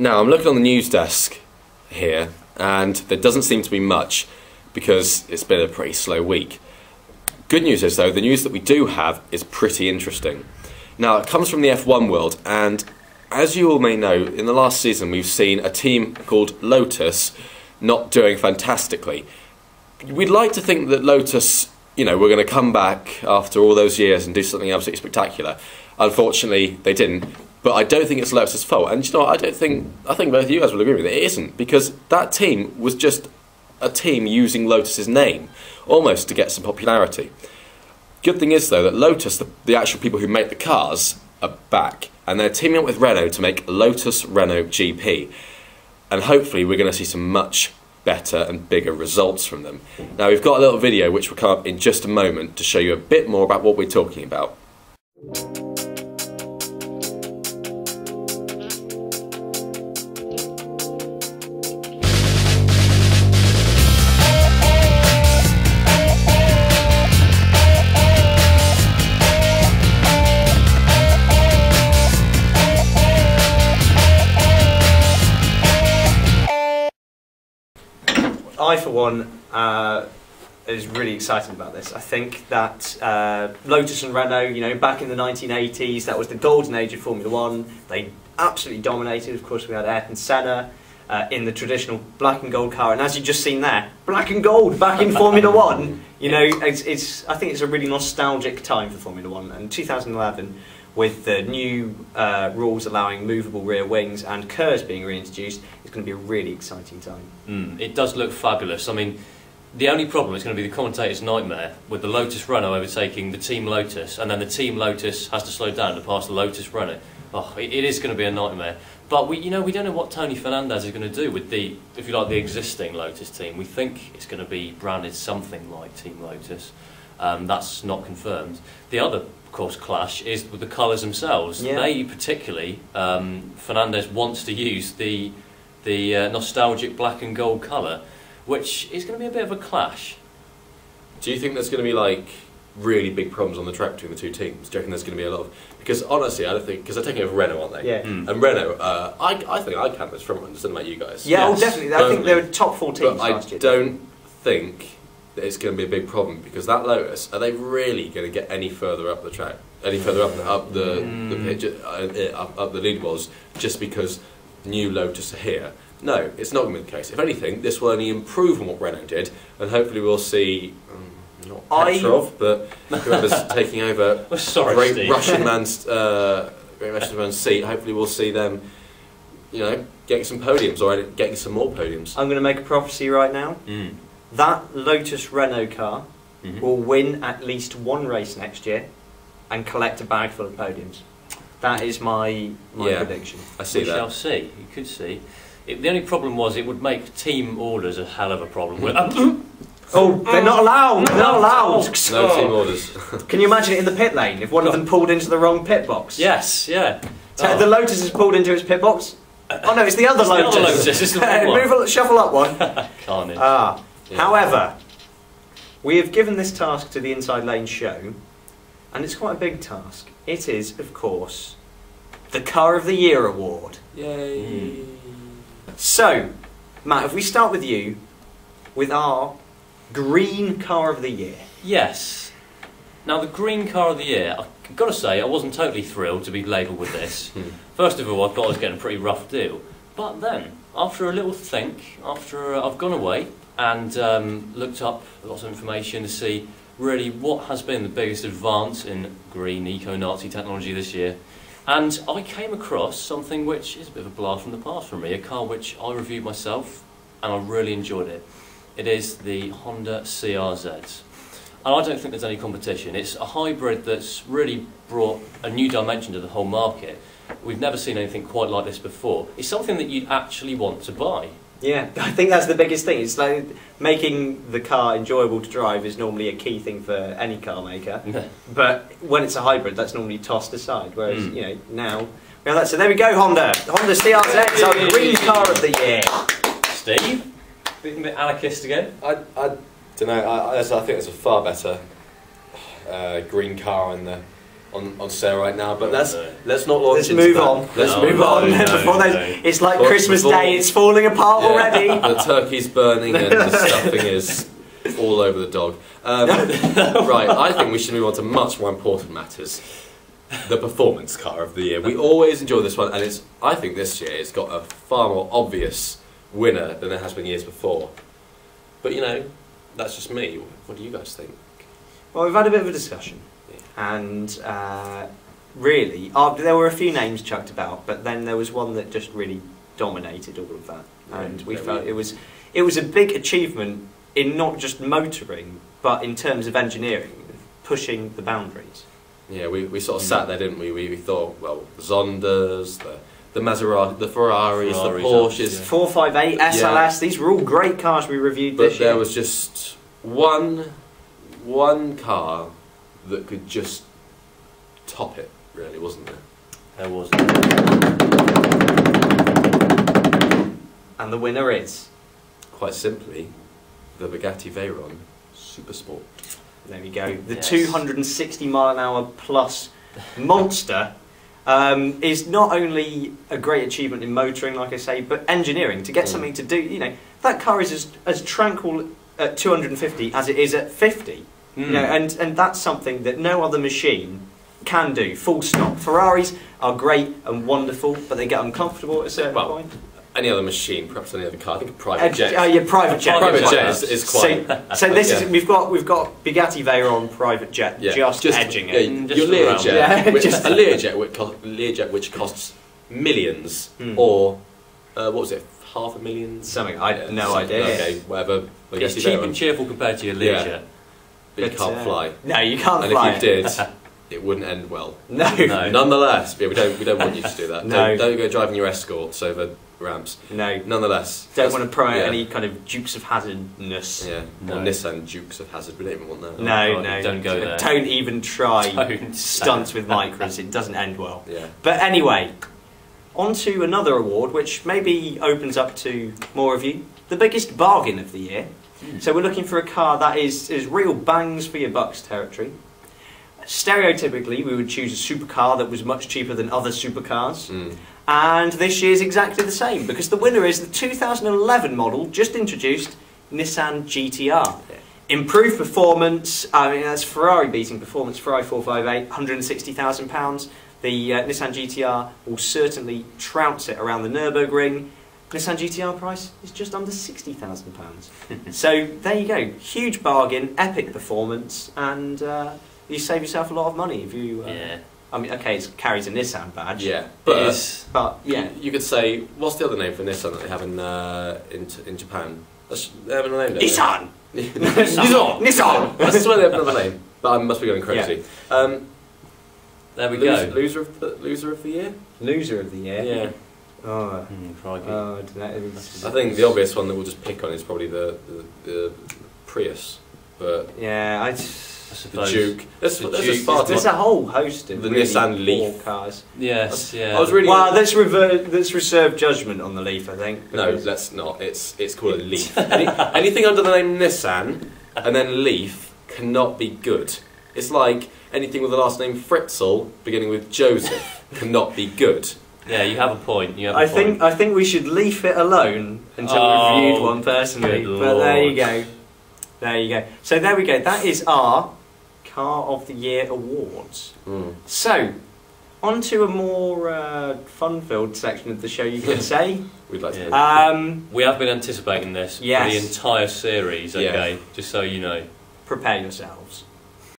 Now, I'm looking on the news desk here, and there doesn't seem to be much because it's been a pretty slow week. Good news is, though, the news that we do have is pretty interesting. Now, it comes from the F1 world, and as you all may know, in the last season we've seen a team called Lotus not doing fantastically. We'd like to think that Lotus, you know, were going to come back after all those years and do something absolutely spectacular. Unfortunately, they didn't. But I don't think it's Lotus' fault. And you know what, I think both of you guys will agree with it. It isn't, because that team was just a team using Lotus' name, almost to get some popularity. Good thing is, though, that Lotus, the actual people who make the cars, are back. And they're teaming up with Renault to make Lotus-Renault GP. And hopefully we're going to see some much better and bigger results from them. Now, we've got a little video which will come up in just a moment to show you a bit more about what we're talking about. I, for one, is really excited about this. I think that Lotus and Renault, you know, back in the 1980s, that was the golden age of Formula One. They absolutely dominated. Of course, we had Ayrton Senna in the traditional black and gold car, and as you've just seen there, black and gold back in Formula One. You know, I think it's a really nostalgic time for Formula One, and 2011. With the new rules allowing movable rear wings and KERS being reintroduced, it's going to be a really exciting time. It does look fabulous. I mean, the only problem is going to be the commentator's nightmare with the Lotus Renault overtaking the Team Lotus, and then the Team Lotus has to slow down to pass the Lotus Renault. Oh, it is going to be a nightmare. But we don't know what Tony Fernandez is going to do with the, if you like, the existing Lotus team. We think it's going to be branded something like Team Lotus. That's not confirmed. The other, of course, clash is with the colours themselves. Yeah. They particularly, Fernandez wants to use the nostalgic black and gold colour, which is going to be a bit of a clash. Do you think there's going to be like really big problems on the track between the two teams? Do you reckon there's going to be a lot of... Because honestly, I don't think... Because they're taking over Renault, aren't they? Yeah. And Renault, I think I count as front runners, don't know about you guys. Yeah, yes. Oh, definitely. I think they were top 4 teams last year. I don't think that it's going to be a big problem, because that Lotus, are they really going to get any further up the track, any further up the pitch, up the leaderboards, just because new Lotus are here? No, it's not going to be the case. If anything, this will only improve on what Renault did, and hopefully we'll see not Petrov, but whoever's taking over great Russian man's seat. Hopefully we'll see them, you know, getting some podiums or getting some more podiums. I'm going to make a prophecy right now. That Lotus Renault car will win at least one race next year and collect a bag full of podiums. That is my prediction. I see that. We shall see. You could see. The only problem was it would make team orders a hell of a problem. Oh, they're not allowed! They're not allowed! No team orders. Can you imagine it in the pit lane if one of them pulled into the wrong pit box? Yes, yeah. The Lotus has pulled into its pit box? Oh no, it's the other Lotus. The other Lotus. It's the wrong one. Shuffle up one. Carnage. Yeah. However, we have given this task to the Inside Lane show, and it's quite a big task. It is, of course, the Car of the Year award. Yay! So, Matt, if we start with you, with our Green Car of the Year. Yes. Now, the Green Car of the Year, I've got to say, I wasn't totally thrilled to be labelled with this. First of all, I thought I was getting a pretty rough deal. But then, after a little think, after I've gone away and looked up lots of information to see really what has been the biggest advance in green eco-Nazi technology this year, and I came across something which is a bit of a blast from the past for me, a car which I reviewed myself and I really enjoyed it. It is the Honda CRZ. And I don't think there's any competition. It's a hybrid that's really brought a new dimension to the whole market. We've never seen anything quite like this before. It's something that you'd actually want to buy. Yeah, I think that's the biggest thing. It's like making the car enjoyable to drive is normally a key thing for any car maker. But when it's a hybrid, that's normally tossed aside. Whereas, you know, now we have that. So there we go, Honda. The Honda CRZ is our Green Car of the Year. Steve, a bit anarchist again. I don't know. I think there's a far better green car in the on sale right now. But let's not launch Let's into move that. on. Let's No, move on. no, Before no. it's like Before- Christmas before- Day. It's falling apart Yeah, already. the turkey's burning and the stuffing is all over the dog. Right, I think we should move on to much more important matters. The performance car of the year. We always enjoy this one, and I think this year it's got a far more obvious winner than it has been years before. But you know, that's just me. What do you guys think? Well, we've had a bit of a discussion, and really, there were a few names chucked about, but then there was one that just really dominated all of that, and we felt it was a big achievement in not just motoring, but in terms of engineering, pushing the boundaries. Yeah, we sort of sat there, didn't we? We thought, well, the Zondas, the Maserati, the Ferraris, the Porsches. 458 SLS, these were all great cars we reviewed But this year. there was just one car that could just top it, really, wasn't there? There was. And the winner is... Quite simply, the Bugatti Veyron Supersport. There we go. The Yes. 260 mile an hour plus monster is not only a great achievement in motoring, like I say, but engineering. To get something to do, you know, that car is as tranquil at 250 as it is at 50. You know, and that's something that no other machine can do. Full stop. Ferraris are great and wonderful, but they get uncomfortable at a certain point. Any other machine, perhaps any other car. I think a private jet. Yeah, private jet. Private jet is quite. So this is we've got Bugatti Veyron private jet just edging it. Yeah, Just your around. Learjet, Yeah, which, just- a Learjet which costs millions, or what was it, $500,000? Something I had no something, idea. Okay, whatever. It's Bugatti cheap Veyron. and cheerful compared to your Yeah. Learjet. But you But, can't fly. No, you can't And fly. if you did, it wouldn't end well. No. No. Nonetheless, yeah, we don't want you to do that. No. Don't go driving your escorts over ramps. No. Nonetheless, Don't want to promote yeah. any kind of Dukes of Hazzardness. Yeah, No. or Nissan Dukes of Hazzard. We don't even want that. No, God, no. don't go there. Don't even try Don't. stunts with micros. It doesn't end well. Yeah. But anyway, on to another award, which maybe opens up to more of you. The biggest bargain of the year. So we're looking for a car that is real bangs for your bucks territory. Stereotypically, we would choose a supercar that was much cheaper than other supercars. And this year's exactly the same, because the winner is the 2011 model, just introduced, Nissan GTR. Improved performance, I mean that's Ferrari beating performance, Ferrari 458, £160,000. The Nissan GTR will certainly trounce it around the Nürburgring. Nissan GTR price is just under £60,000. So there you go, huge bargain, epic performance, and you save yourself a lot of money if you... Yeah. I mean, okay, it carries a Nissan badge. Yeah, But But yeah, you could say, what's the other name for Nissan that they have in Japan? They have another name, don't they? Nissan! Nissan! Nissan! I swear they have another name, but I must be going crazy. there we go. Loser of the year? Loser of the year. Yeah. Oh, Crikey. I don't know. It's- I think the obvious one that we'll just pick on is probably the Prius, but Yeah, I the suppose. Duke. There's The just Duke. far too there's much. a whole host of The really Nissan poor Leaf. cars. Yes, yeah. I was really. Well, let's reserve judgment on the Leaf, I think. No, because- let's not. It's called a Leaf. Anything under the name Nissan and then Leaf cannot be good. It's like anything with the last name Fritzl beginning with Joseph cannot be good. Yeah, you have a point. You have I a point. think we should leave it alone until Oh, we've reviewed one personally. good But there you Lord. go. There you go. So there we go. That is our Car of the Year awards. So, on to a more fun-filled section of the show, you could say. We'd like to. Yeah. We have been anticipating this for Yes. the entire series, Yeah. okay? Just so you know. Prepare yourselves.